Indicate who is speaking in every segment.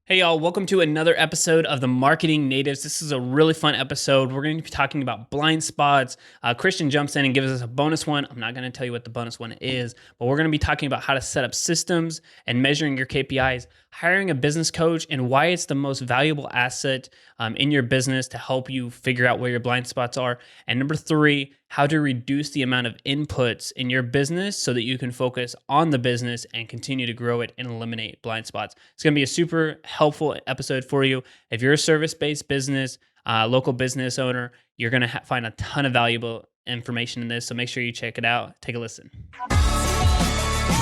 Speaker 1: Hey y'all, welcome to another episode of the Marketing Natives. This is a really fun episode. We're going to be talking about blind spots. Christian jumps in and gives us a bonus one. I'm not going to tell you what the bonus one is, but we're going to be talking about how to set up systems and measuring your KPIs, hiring a business coach, and why it's the most valuable asset in your business to help you figure out where your blind spots are. And number three, how to reduce the amount of inputs in your business so that you can focus on the business and continue to grow it and eliminate blind spots. It's going to be a super helpful episode for you. If you're a service-based business, local business owner, you're going to find a ton of valuable information in this. So make sure you check it out. Take a listen.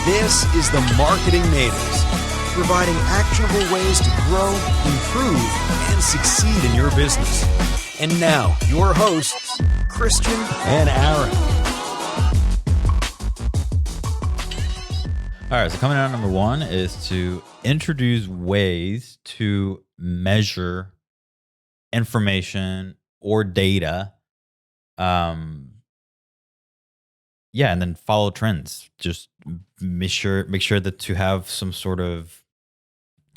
Speaker 2: This is the Marketing Natives, providing actionable ways to grow, improve, and succeed in your business. And now, your hosts, Christian and Aaron.
Speaker 3: All right, so coming out number one is to introduce ways to measure information or data. And then follow trends. Just make sure that to have some sort of,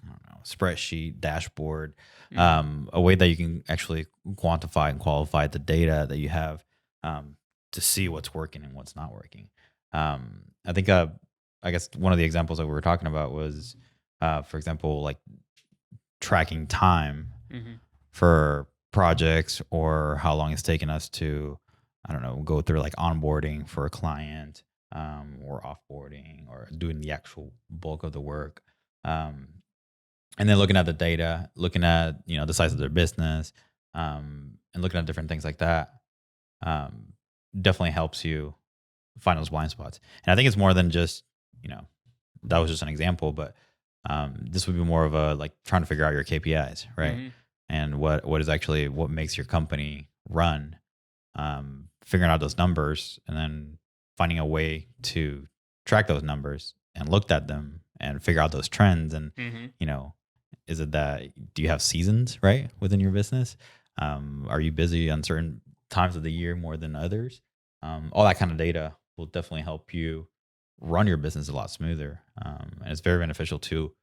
Speaker 3: I don't know, spreadsheet, dashboard, a way that you can actually quantify and qualify the data that you have to see what's working and what's not working. I think I guess one of the examples that we were talking about was, for example, like tracking time for projects or how long it's taken us to, I don't know, go through like onboarding for a client or offboarding or doing the actual bulk of the work. And then looking at the data, looking at, the size of their business and looking at different things like that definitely helps you find those blind spots. And I think it's more than just, that was just an example, but this would be more of a like trying to figure out your KPIs, right? And what makes your company run, figuring out those numbers and then finding a way to track those numbers and look at them and figure out those trends. And, is it that, do you have seasons, right, within your business? Are you busy on certain times of the year more than others? All that kind of data will definitely help you run your business a lot smoother. And it's very beneficial to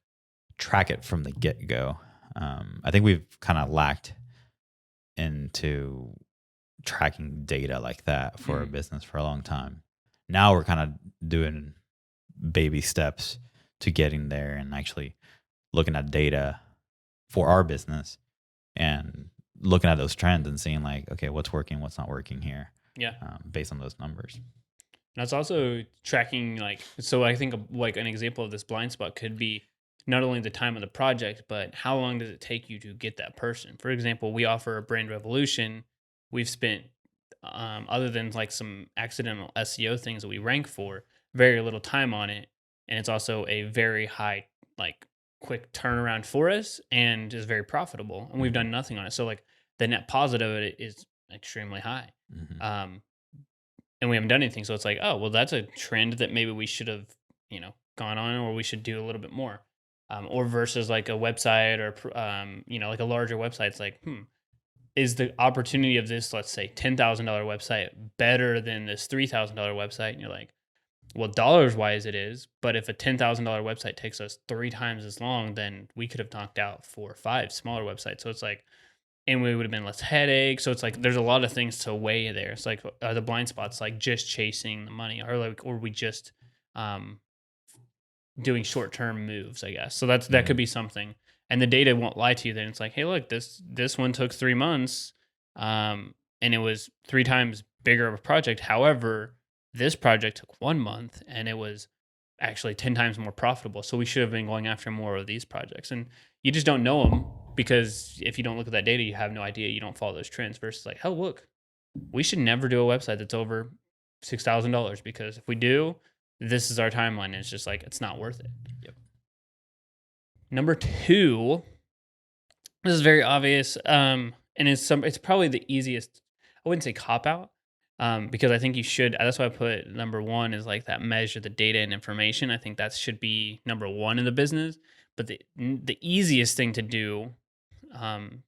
Speaker 3: track it from the get-go. I think we've kind of lacked into tracking data like that for a business for a long time. Now we're kind of doing baby steps to getting there and actually looking at data for our business and looking at those trends and seeing like, okay, what's working, what's not working here.
Speaker 1: Yeah.
Speaker 3: Based on those numbers.
Speaker 1: That's also tracking, so I think like an example of this blind spot could be not only the time of the project, but how long does it take you to get that person? For example, we offer a brand revolution. We've spent, other than like some accidental SEO things that we rank for, very little time on it. And it's also a very high, quick turnaround for us and is very profitable. And we've done nothing on it. So the net positive of it is extremely high. And we haven't done anything. So it's like, oh, well, that's a trend that maybe we should have, gone on, or we should do a little bit more. Or versus like a website or, like a larger website. It's like, is the opportunity of this, let's say $10,000 website better than this $3,000 website? And you're like, well, dollars wise it is. But if a $10,000 website takes us 3 times as long, then we could have knocked out 4 or 5 smaller websites. So it's like, and we would have been less headache. So it's like there's a lot of things to weigh there. It's like, are the blind spots like just chasing the money, or we just doing short-term moves, I guess. So that could be something. And the data won't lie to you. Then it's like, hey, look, this one took 3 months, and it was 3 times bigger of a project. However, this project took 1 month, and it was actually 10 times more profitable. So we should have been going after more of these projects. And you just don't know them, because if you don't look at that data, you have no idea. You don't follow those trends versus like, oh, look, we should never do a website that's over $6,000, because if we do, this is our timeline. And it's just like, it's not worth it.
Speaker 3: Yep.
Speaker 1: Number 2, this is very obvious. And it's probably the easiest. I wouldn't say cop out, because I think you should. That's why I put number 1 is like that measure the data and information. I think that should be number 1 in the business. But the easiest thing to do,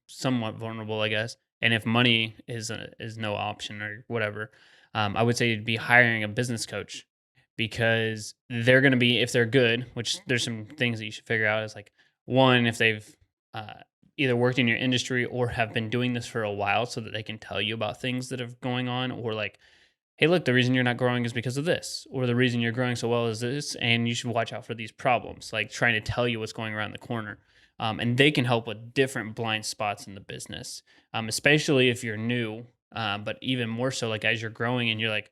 Speaker 1: somewhat vulnerable, I guess. And if money is no option or whatever, I would say it'd be hiring a business coach, because they're going to be, if they're good, which there's some things that you should figure out, is like, one, if they've uh, either worked in your industry or have been doing this for a while so that they can tell you about things that are going on, or like, hey, look, the reason you're not growing is because of this, or the reason you're growing so well is this, and you should watch out for these problems, like trying to tell you what's going around the corner. And they can help with different blind spots in the business, especially if you're new, but even more so, like as you're growing and you're like,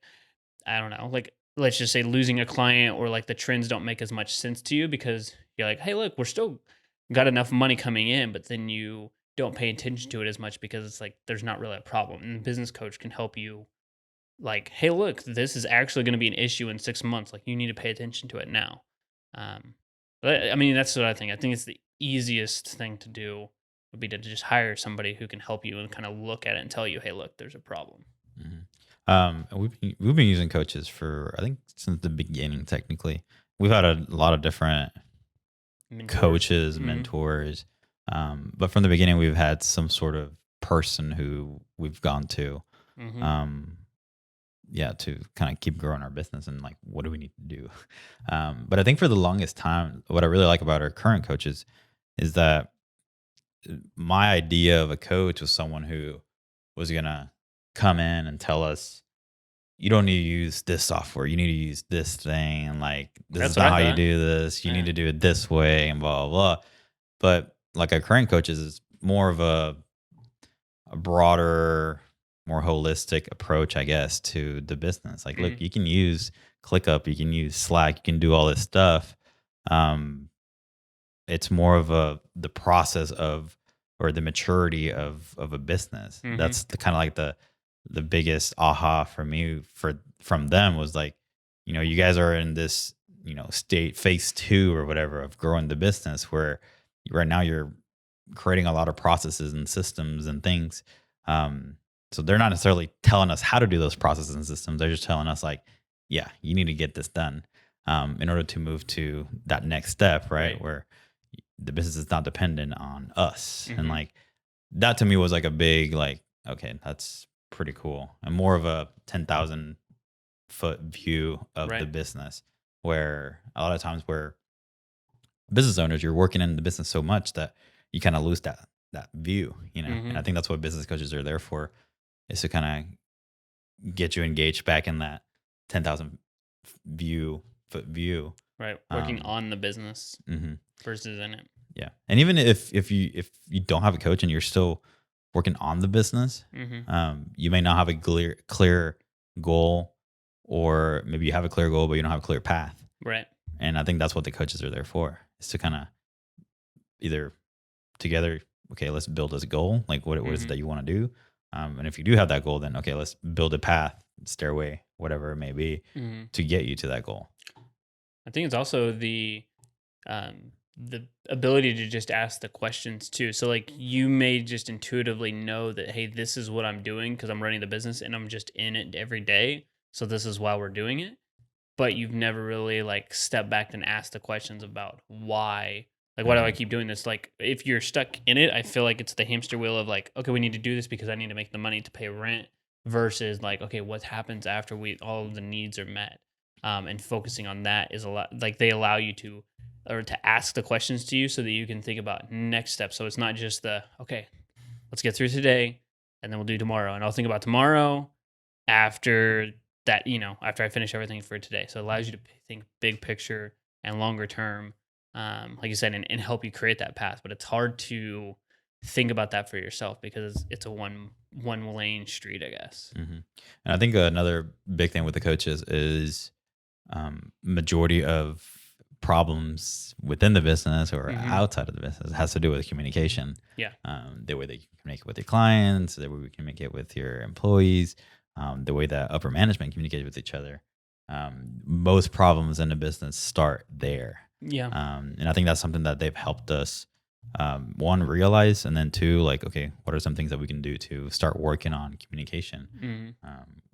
Speaker 1: I don't know, like let's just say losing a client or like the trends don't make as much sense to you because you're like, hey, look, we're still got enough money coming in, but then you don't pay attention to it as much because it's like there's not really a problem. And the business coach can help you like, hey, look, this is actually going to be an issue in 6 months. Like, you need to pay attention to it now. Um, but I mean, that's what I think. I think it's the easiest thing to do would be to just hire somebody who can help you and kind of look at it and tell you, hey, look, there's a problem.
Speaker 3: And we've been using coaches for, I think, since the beginning. Technically, we've had a lot of different coaches, mentors, but from the beginning, we've had some sort of person who we've gone to, to kind of keep growing our business and like, what do we need to do? But I think for the longest time, what I really like about our current coaches is that my idea of a coach was someone who was gonna come in and tell us, you don't need to use this software. You need to use this thing. And like, this is not how you do this. You need to do it this way and blah, blah, blah. But like our current coaches is more of a broader, more holistic approach, I guess, to the business. Like, look, you can use ClickUp, you can use Slack, you can do all this stuff. It's more of the process of, or the maturity of a business. That's the kind of like the biggest aha for me from them was like, you guys are in this, state phase 2 or whatever of growing the business where right now you're creating a lot of processes and systems and things. So they're not necessarily telling us how to do those processes and systems. They're just telling us like, yeah, you need to get this done in order to move to that next step, right? Where the business is not dependent on us. And like, that to me was like a big, like, okay, that's pretty cool. And more of a 10,000 foot view of the business, where a lot of times where business owners, you're working in the business so much that you kind of lose that view, and I think that's what business coaches are there for, is to kind of get you engaged back in that 10,000 foot view.
Speaker 1: Right. Working on the business versus in it.
Speaker 3: Yeah. And even if you don't have a coach and you're still working on the business, you may not have a clear goal, or maybe you have a clear goal, but you don't have a clear path.
Speaker 1: Right.
Speaker 3: And I think that's what the coaches are there for, is to kind of either together, okay, let's build this goal. Like what is it that you want to do? And if you do have that goal, then okay, let's build a path, stairway, whatever it may be, to get you to that goal.
Speaker 1: I think it's also the ability to just ask the questions too. So like, you may just intuitively know that, hey, this is what I'm doing because I'm running the business and I'm just in it every day. So this is why we're doing it. But you've never really like stepped back and asked the questions about why. Like, why do I keep doing this? Like, if you're stuck in it, I feel like it's the hamster wheel of like, okay, we need to do this because I need to make the money to pay rent, versus like, okay, what happens after all of the needs are met? And focusing on that is a lot. Like, they allow you to ask the questions to you so that you can think about next steps. So it's not just okay, let's get through today and then we'll do tomorrow. And I'll think about tomorrow after that, after I finish everything for today. So it allows you to think big picture and longer term, like you said, and help you create that path. But it's hard to think about that for yourself because it's a one lane street, I guess.
Speaker 3: And I think another big thing with the coaches is majority of problems within the business or outside of the business has to do with communication.
Speaker 1: Yeah.
Speaker 3: The way that you can communicate with your clients, the way we communicate with your employees, the way that upper management communicates with each other. Most problems in the business start there.
Speaker 1: Yeah.
Speaker 3: And I think that's something that they've helped us, one, realize, and then two, like, okay, what are some things that we can do to start working on communication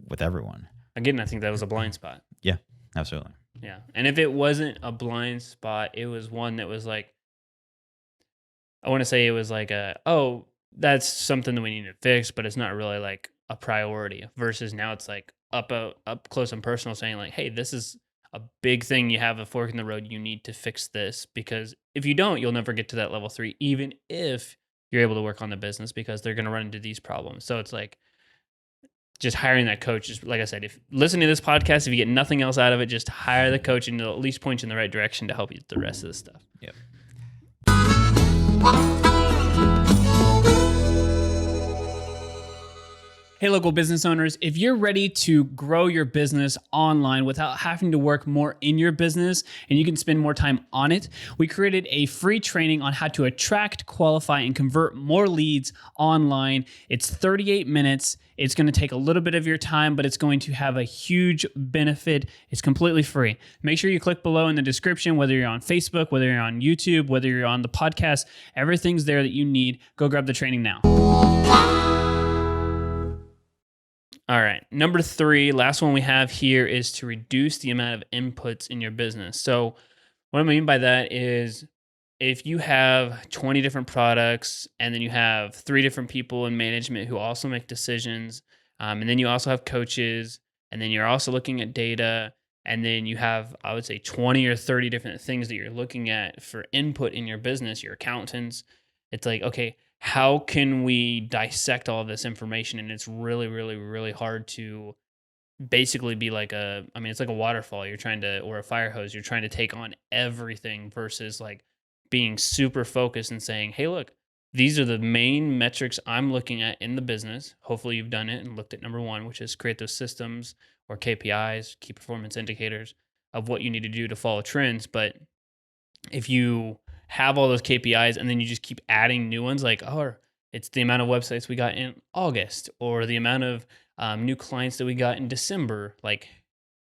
Speaker 3: with everyone?
Speaker 1: Again, I think that was a blind spot.
Speaker 3: Yeah, absolutely.
Speaker 1: Yeah. And if it wasn't a blind spot, it was one that was like, I want to say it was like oh, that's something that we need to fix, but it's not really like a priority, versus now it's like up close and personal, saying like, hey, this is a big thing. You have a fork in the road. You need to fix this, because if you don't, you'll never get to that level 3, even if you're able to work on the business, because they're going to run into these problems. So it's like just hiring that coach. Just like I said, if listening to this podcast, if you get nothing else out of it, just hire the coach, and it'll at least point you in the right direction to help you with the rest of the stuff.
Speaker 3: Yep.
Speaker 4: Hey, local business owners, if you're ready to grow your business online without having to work more in your business and you can spend more time on it, we created a free training on how to attract, qualify, and convert more leads online. It's 38 minutes. It's going to take a little bit of your time, but it's going to have a huge benefit. It's completely free. Make sure you click below in the description, whether you're on Facebook, whether you're on YouTube, whether you're on the podcast, everything's there that you need. Go grab the training now.
Speaker 1: All right. Number 3, last one we have here, is to reduce the amount of inputs in your business. So what I mean by that is, if you have 20 different products and then you have 3 different people in management who also make decisions, and then you also have coaches, and then you're also looking at data, and then you have, I would say, 20 or 30 different things that you're looking at for input in your business, your accountants, it's like, okay, how can we dissect all of this information? And it's really, really, really hard to basically be like it's like a waterfall. Or a fire hose. You're trying to take on everything versus like being super focused and saying, hey, look, these are the main metrics I'm looking at in the business. Hopefully you've done it and looked at number 1, which is create those systems or KPIs, key performance indicators of what you need to do to follow trends. But if you have all those KPIs and then you just keep adding new ones, like, oh, it's the amount of websites we got in August, or the amount of new clients that we got in December, like,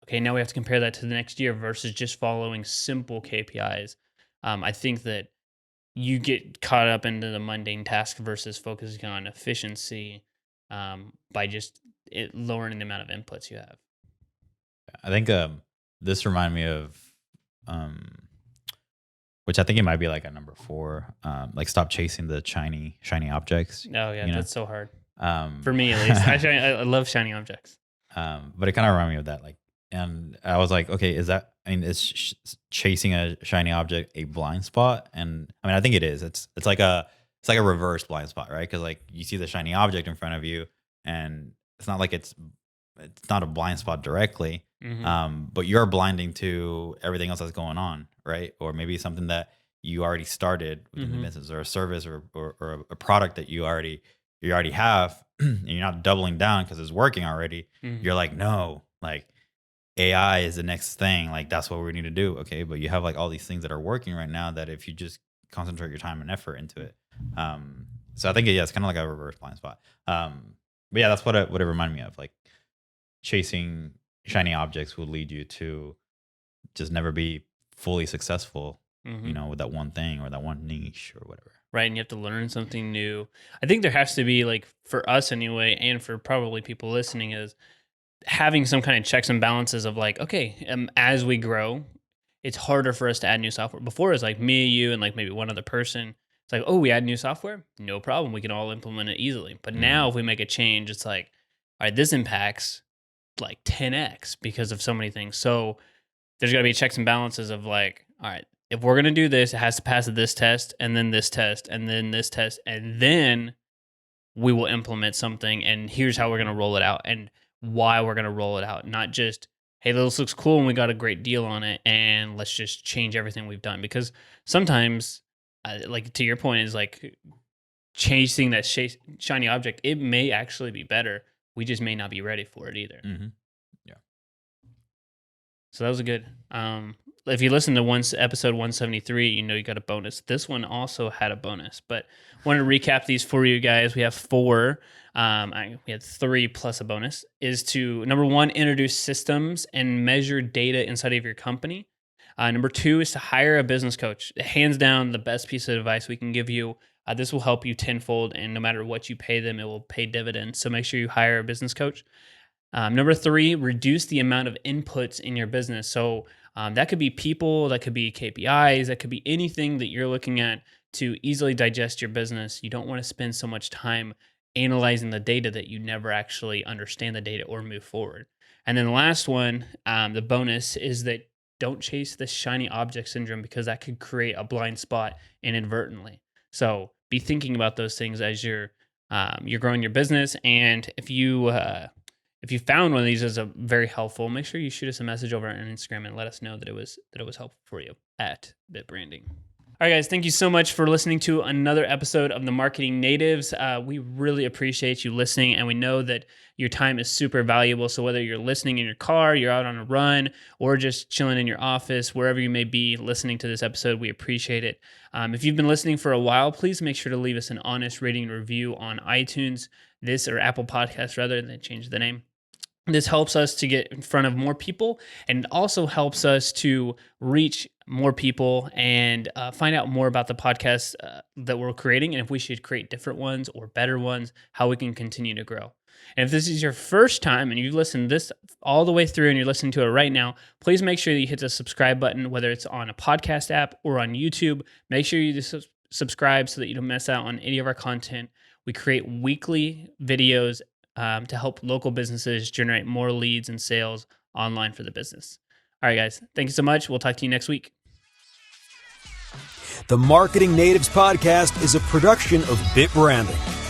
Speaker 1: okay, now we have to compare that to the next year versus just following simple KPIs. I think that you get caught up into the mundane task versus focusing on efficiency by just lowering the amount of inputs you have.
Speaker 3: I think this reminded me of which I think it might be like a number 4, like stop chasing the shiny objects.
Speaker 1: Oh yeah,
Speaker 3: you know?
Speaker 1: That's so hard. For me at least. Actually, I love shiny objects.
Speaker 3: But it kind of reminded me of that. Like, and I was like, okay, is chasing a shiny object a blind spot? And I mean, I think it is. It's like a reverse blind spot, right? Because like you see the shiny object in front of you, and it's not like it's not a blind spot directly.
Speaker 1: Mm-hmm.
Speaker 3: But you're blinding to everything else that's going on, right? Or maybe something that you already started within the business, or a service, or a product that you already have, and you're not doubling down because it's working already.
Speaker 1: Mm-hmm.
Speaker 3: You're like, no, like AI is the next thing. Like that's what we need to do. Okay, but you have like all these things that are working right now that if you just concentrate your time and effort into it. So I think it's kind of like a reverse blind spot. But yeah, that's what it reminded me of. Like chasing shiny objects will lead you to just never be fully successful, with that one thing or that one niche or whatever.
Speaker 1: Right. And you have to learn something new. I think there has to be, like, for us anyway, and for probably people listening, is having some kind of checks and balances of like, okay, as we grow, it's harder for us to add new software. Before it's like me, you, and like maybe one other person. It's like, oh, we add new software? No problem. We can all implement it easily. But now if we make a change, it's like, all right, this impacts like 10x because of so many things. So there's got to be checks and balances of like, all right, if we're going to do this, it has to pass this test, and then this test, and then this test, and then we will implement something, and here's how we're going to roll it out and why we're going to roll it out. Not just, hey, this looks cool and we got a great deal on it, and let's just change everything we've done. Because sometimes, like to your point, is like chasing that shiny object. It may actually be better. We just may not be ready for it either.
Speaker 3: Mm-hmm. Yeah.
Speaker 1: So that was a good. If you listen to episode 173, you got a bonus. This one also had a bonus, but I wanted to recap these for you guys. We have 4. We had 3 plus a bonus. Is to, number 1, introduce systems and measure data inside of your company. Number 2 is to hire a business coach. Hands down, the best piece of advice we can give you. This will help you tenfold, and no matter what you pay them, it will pay dividends. So make sure you hire a business coach. Number 3, reduce the amount of inputs in your business. So that could be people, that could be KPIs, that could be anything that you're looking at to easily digest your business. You don't want to spend so much time analyzing the data that you never actually understand the data or move forward. And then the last one, the bonus, is that don't chase the shiny object syndrome, because that could create a blind spot inadvertently. So be thinking about those things as you're growing your business. And if you found one of these as a very helpful, make sure you shoot us a message over on Instagram and let us know that it was helpful for you at BitBranding. All right, guys, thank you so much for listening to another episode of the Marketing Natives. We really appreciate you listening, and we know that your time is super valuable. So whether you're listening in your car, you're out on a run, or just chilling in your office, wherever you may be listening to this episode, we appreciate it. If you've been listening for a while, please make sure to leave us an honest rating and review on iTunes, or Apple Podcasts rather, and they changed the name. This helps us to get in front of more people, and it also helps us to reach more people and find out more about the podcasts that we're creating, and if we should create different ones or better ones, how we can continue to grow. And if this is your first time and you've listened this all the way through and you're listening to it right now, please make sure that you hit the subscribe button, whether it's on a podcast app or on YouTube. Make sure you just subscribe so that you don't miss out on any of our content. We create weekly videos to help local businesses generate more leads and sales online for the business. All right, guys. Thank you so much. We'll talk to you next week.
Speaker 2: The Marketing Natives Podcast is a production of BitBranding.